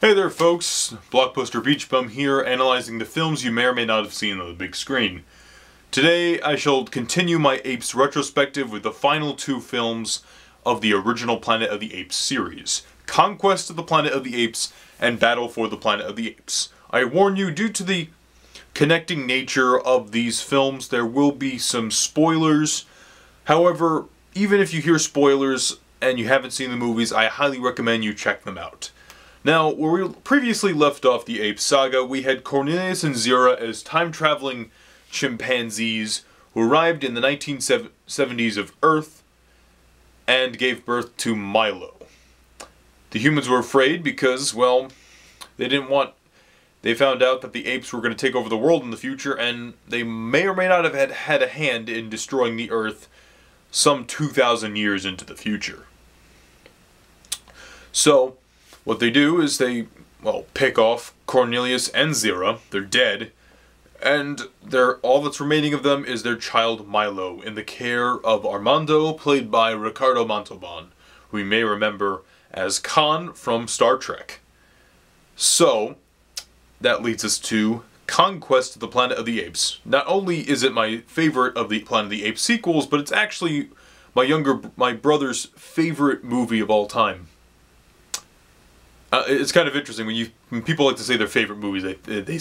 Hey there folks, Blockbuster Beach Bum here, analyzing the films you may or may not have seen on the big screen. Today I shall continue my Apes retrospective with the final two films of the original Planet of the Apes series. Conquest of the Planet of the Apes and Battle for the Planet of the Apes. I warn you, due to the connecting nature of these films, there will be some spoilers. However, even if you hear spoilers and you haven't seen the movies, I highly recommend you check them out. Now, where we previously left off the Apes saga, we had Cornelius and Zira as time-traveling chimpanzees who arrived in the 1970s of Earth and gave birth to Milo. The humans were afraid because, well, they found out that the apes were going to take over the world in the future, and they may or may not have had a hand in destroying the Earth some 2,000 years into the future. So, what they do is they, well, pick off Cornelius and Zira. They're dead. And all that's remaining of them is their child Milo, in the care of Armando, played by Ricardo Montalban, who we may remember as Khan from Star Trek. So, that leads us to Conquest of the Planet of the Apes. Not only is it my favorite of the Planet of the Apes sequels, but it's actually my brother's favorite movie of all time. It's kind of interesting when people like to say their favorite movies. They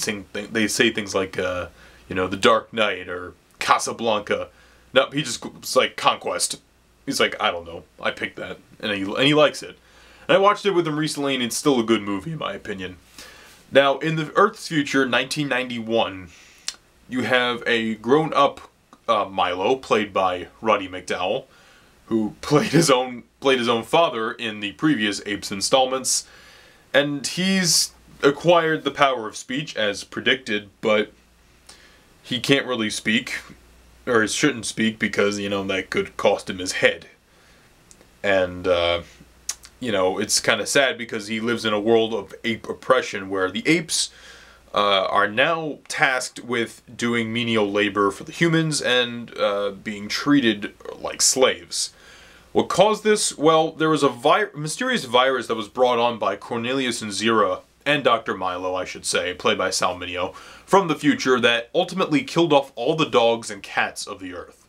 say things like The Dark Knight or Casablanca. No, it's like Conquest. He's like, I don't know, I picked that, and he likes it. And I watched it with him recently, and it's still a good movie in my opinion. Now, in the Earth's future, 1991, you have a grown-up Milo, played by Roddy McDowall, who played his own father in the previous Apes installments. And he's acquired the power of speech, as predicted, but he can't really speak, or shouldn't speak, because, that could cost him his head. And, it's kind of sad because he lives in a world of ape oppression, where the apes are now tasked with doing menial labor for the humans and being treated like slaves. What caused this? Well, there was a mysterious virus that was brought on by Cornelius and Zira, and Dr. Milo, I should say, played by Sal Mineo, from the future, that ultimately killed off all the dogs and cats of the Earth.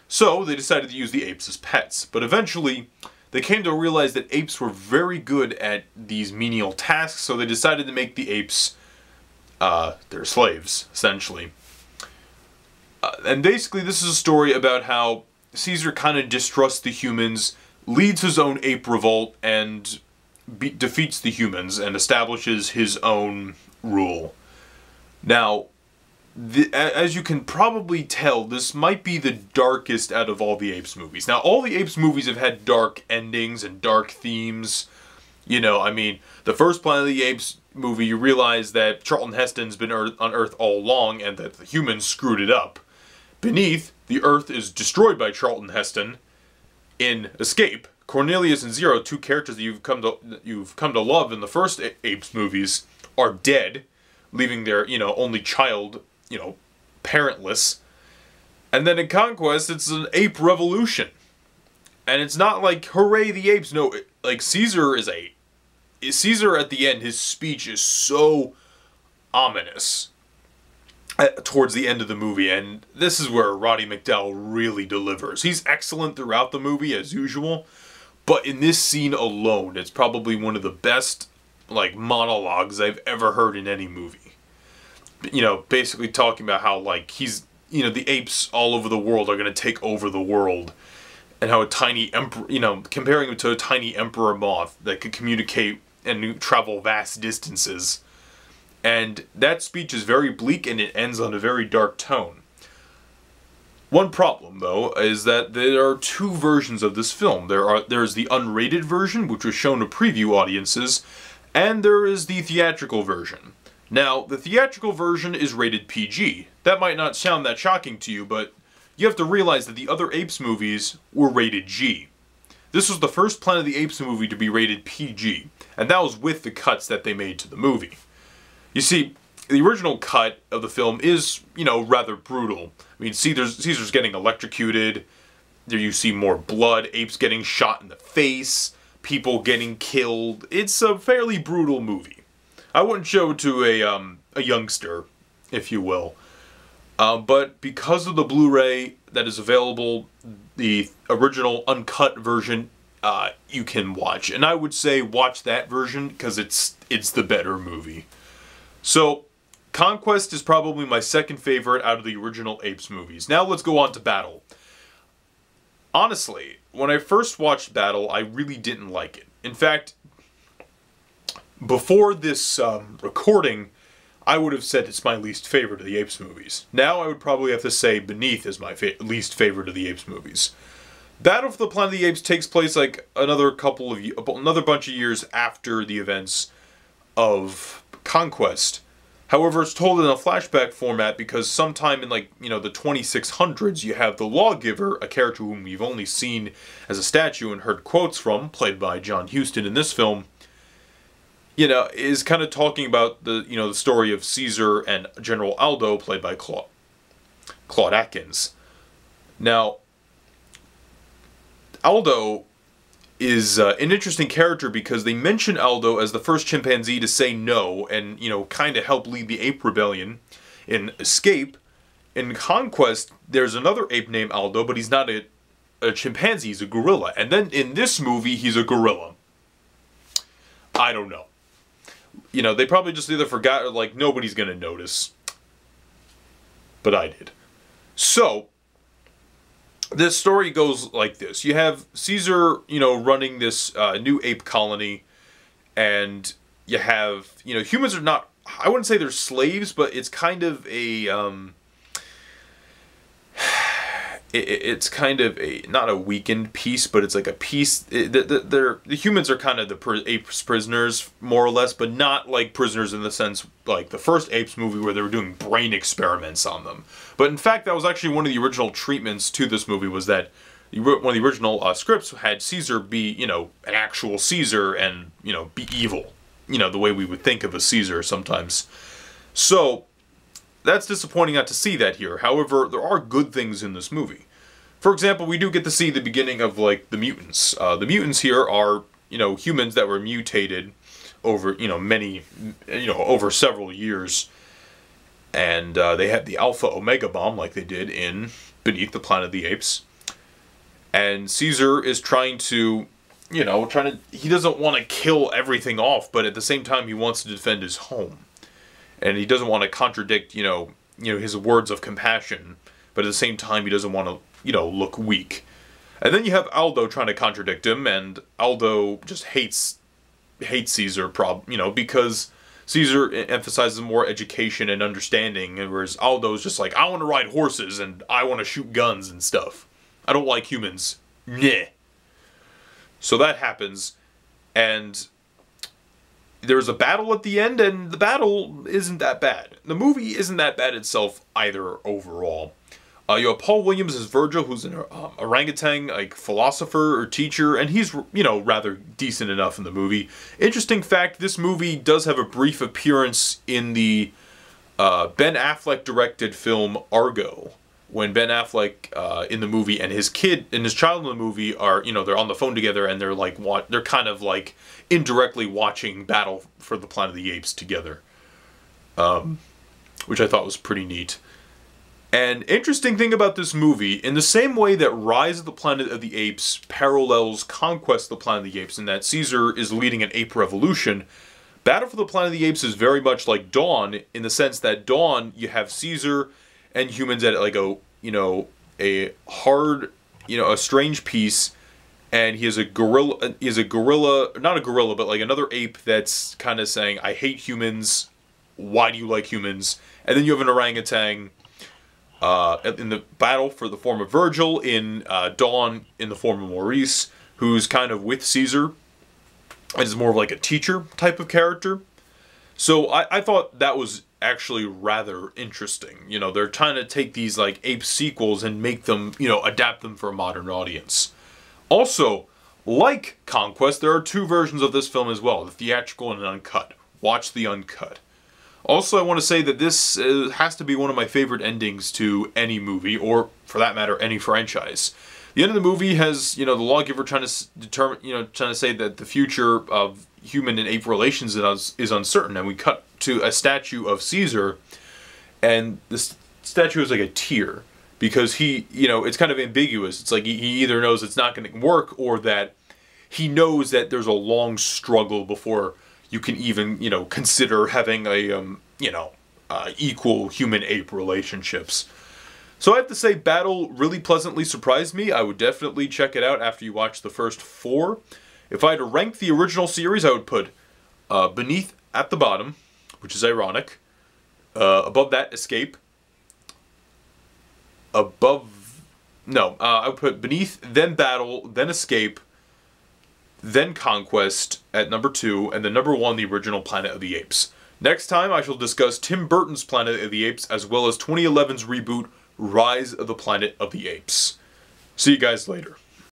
So, they decided to use the apes as pets, but eventually, they came to realize that apes were very good at these menial tasks, so they decided to make the apes their slaves, essentially. And basically, this is a story about how Caesar kind of distrusts the humans, leads his own ape revolt, and defeats the humans and establishes his own rule. Now, as you can probably tell, this might be the darkest out of all the Apes movies. Now, all the Apes movies have had dark endings and dark themes. The first Planet of the Apes movie, you realize that Charlton Heston's been on Earth all along and that the humans screwed it up. Beneath, the Earth is destroyed by Charlton Heston. In Escape, Cornelius and Zira, two characters that you've come to love in the first Apes movies, are dead, leaving their only child parentless. And then in Conquest, it's an ape revolution, and it's not like hooray the apes. No, like Caesar at the end. His speech is so ominous towards the end of the movie, and this is where Roddy McDowall really delivers. He's excellent throughout the movie, as usual, but in this scene alone, it's probably one of the best, monologues I've ever heard in any movie. Basically talking about how, the apes all over the world are going to take over the world, and how a tiny emperor, comparing him to a tiny emperor moth that could communicate and travel vast distances. And that speech is very bleak, and it ends on a very dark tone. One problem, though, is that there are two versions of this film. There's the unrated version, which was shown to preview audiences, and there is the theatrical version. Now, the theatrical version is rated PG. That might not sound that shocking to you, but you have to realize that the other Apes movies were rated G. This was the first Planet of the Apes movie to be rated PG, and that was with the cuts that they made to the movie. You see, the original cut of the film is, rather brutal. Caesar's getting electrocuted, there you see more blood, apes getting shot in the face, people getting killed. It's a fairly brutal movie. I wouldn't show it to a youngster, if you will. But because of the Blu-ray that is available, the original uncut version, you can watch. And I would say watch that version because it's the better movie. So, Conquest is probably my second favorite out of the original Apes movies. Now let's go on to Battle. Honestly, when I first watched Battle, I really didn't like it. In fact, before this recording, I would have said it's my least favorite of the Apes movies. Now I would probably have to say Beneath is my least favorite of the Apes movies. Battle for the Planet of the Apes takes place like another bunch of years after the events of Conquest. However, it's told in a flashback format because sometime in, like, the 2600s, you have the Lawgiver, a character whom we've only seen as a statue and heard quotes from, played by John Huston in this film, is kind of talking about the story of Caesar and General Aldo, played by Claude Atkins. Now, Aldo is an interesting character because they mention Aldo as the first chimpanzee to say no and, kind of help lead the ape rebellion in Escape. In Conquest, there's another ape named Aldo, but he's not a chimpanzee, he's a gorilla. And then in this movie, he's a gorilla. I don't know. They probably just either forgot or, like, nobody's gonna notice. But I did. So, this story goes like this. You have Caesar, running this new ape colony, and you have, humans are not, I wouldn't say they're slaves, but it's kind of a, it's kind of a, not a weakened piece, but it's like a piece, the humans are kind of the apes prisoners, more or less, but not like prisoners in the sense, like the first Apes movie where they were doing brain experiments on them. But in fact, that was actually one of the original treatments to this movie, was that one of the original scripts had Caesar be, an actual Caesar and, be evil. The way we would think of a Caesar sometimes. So, that's disappointing not to see that here. However, there are good things in this movie. For example, we do get to see the beginning of, like, the mutants. The mutants here are, humans that were mutated over, over several years. And they had the Alpha Omega bomb, like they did in Beneath the Planet of the Apes. And Caesar is trying to, he doesn't want to kill everything off, but at the same time he wants to defend his home. And he doesn't want to contradict, his words of compassion, but at the same time he doesn't want to, look weak. And then you have Aldo trying to contradict him, and Aldo just hates Caesar, because Caesar emphasizes more education and understanding, whereas Aldo's just like, I want to ride horses and I want to shoot guns and stuff. I don't like humans. Nyeh. So that happens, and there's a battle at the end, and the battle isn't that bad. The movie isn't that bad itself either overall. You have Paul Williams as Virgil, who's an orangutan, like, philosopher or teacher, and he's, rather decent enough in the movie. Interesting fact, this movie does have a brief appearance in the Ben Affleck directed film Argo, when Ben Affleck in the movie and his kid and his child in the movie are, they're on the phone together, and they're like, they're kind of like indirectly watching Battle for the Planet of the Apes together, which I thought was pretty neat. And interesting thing about this movie, in the same way that Rise of the Planet of the Apes parallels Conquest of the Planet of the Apes, in that Caesar is leading an ape revolution, Battle for the Planet of the Apes is very much like Dawn, in the sense that Dawn, you have Caesar and humans at like a hard, a strange piece, and he is a gorilla, not a gorilla, but like another ape that's kind of saying, I hate humans, why do you like humans? And then you have an orangutan, in the battle for the form of Virgil, in Dawn in the form of Maurice, who's kind of with Caesar, and is more of like a teacher type of character. So I thought that was actually rather interesting. They're trying to take these like ape sequels and make them, adapt them for a modern audience. Also, like Conquest, there are two versions of this film as well, the theatrical and an uncut. Watch the uncut. Also, I want to say that this has to be one of my favorite endings to any movie, or for that matter, any franchise. The end of the movie has, the lawgiver trying to determine, trying to say that the future of, human and ape relations is uncertain. And we cut to a statue of Caesar, and this statue is like a tear, because he, you know, it's kind of ambiguous. It's like he either knows it's not going to work, or that he knows that there's a long struggle before you can even, you know, consider having a, you know, equal human-ape relationships. So I have to say, Battle really pleasantly surprised me. I would definitely check it out after you watch the first 4. If I had to rank the original series, I would put Beneath at the bottom, which is ironic. Above that, Escape. I would put Beneath, then Battle, then Escape, then Conquest at number 2, and then number 1, the original Planet of the Apes. Next time, I shall discuss Tim Burton's Planet of the Apes, as well as 2011's reboot, Rise of the Planet of the Apes. See you guys later.